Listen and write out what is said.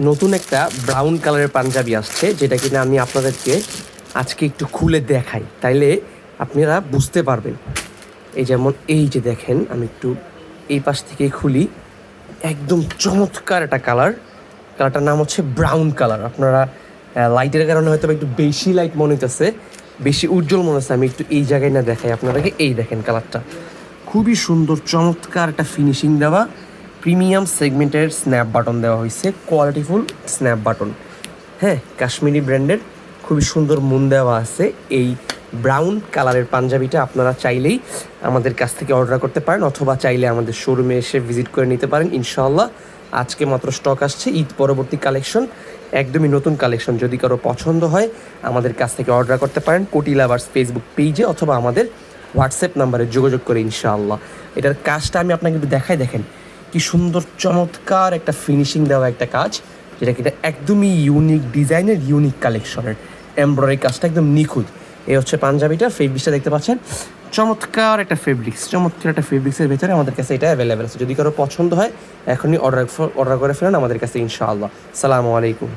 নতুন একটা ব্রাউন কালারের পাঞ্জাবি আসছে, যেটা কিনা আমি আপনাদেরকে আজকে একটু খুলে দেখাই, তাইলে আপনারা বুঝতে পারবেন। এই যেমন এই যে দেখেন, আমি একটু এই পাশ থেকে খুলি, একদম চমৎকার একটা কালারটার নাম হচ্ছে ব্রাউন কালার। আপনারা লাইটের কারণে হয়তো একটু বেশি লাইট মনে হইতেছে, বেশি উজ্জ্বল মনে হচ্ছে। আমি একটু এই জায়গায় না দেখাই আপনাদেরকে। এই দেখেন কালারটা খুবই সুন্দর, চমৎকার একটা ফিনিশিং দেওয়া, প্রিমিয়াম সেগমেন্টের স্ন্যাপ বাটন দেওয়া হয়েছে, কোয়ালিটিফুল স্ন্যাপ বাটন। হ্যাঁ, কাশ্মীরি ব্র্যান্ডের খুবই সুন্দর মুন দেওয়া আছে। এই ব্রাউন কালারের পাঞ্জাবিটা আপনারা চাইলেই আমাদের কাছ থেকে অর্ডার করতে পারেন, অথবা চাইলে আমাদের শোরুমে এসে ভিজিট করে নিতে পারেন ইনশাআল্লাহ। আজকে মাত্র স্টক আসছে, ঈদ পরবর্তী কালেকশন, একদমই নতুন কালেকশন। যদি কারো পছন্দ হয় আমাদের কাছ থেকে অর্ডার করতে পারেন কোটি লাভার্স ফেসবুক পেজে, অথবা আমাদের হোয়াটসঅ্যাপ নাম্বারে যোগাযোগ করে ইনশাআল্লাহ। এটার কাজটা আমি আপনাকে একটু দেখাই, দেখেন কি সুন্দর চমৎকার একটা ফিনিশিং দেওয়া একটা কাজ, যেটা কিনা একদমই ইউনিক ডিজাইনের, ইউনিক কালেকশনের। এমব্রয়ডারি কাজটা একদম নিখুঁত। এই হচ্ছে পাঞ্জাবিটার ফেব্রিক্সটা দেখতে পাচ্ছেন, চমৎকার একটা ফেব্রিক্সের ভেতরে আমাদের কাছে এটা অ্যাভেলেবেল আছে। যদি কারো পছন্দ হয় এখনই অর্ডার করে ফেলেন আমাদের কাছে ইনশাআল্লাহ। সালামু আলাইকুম।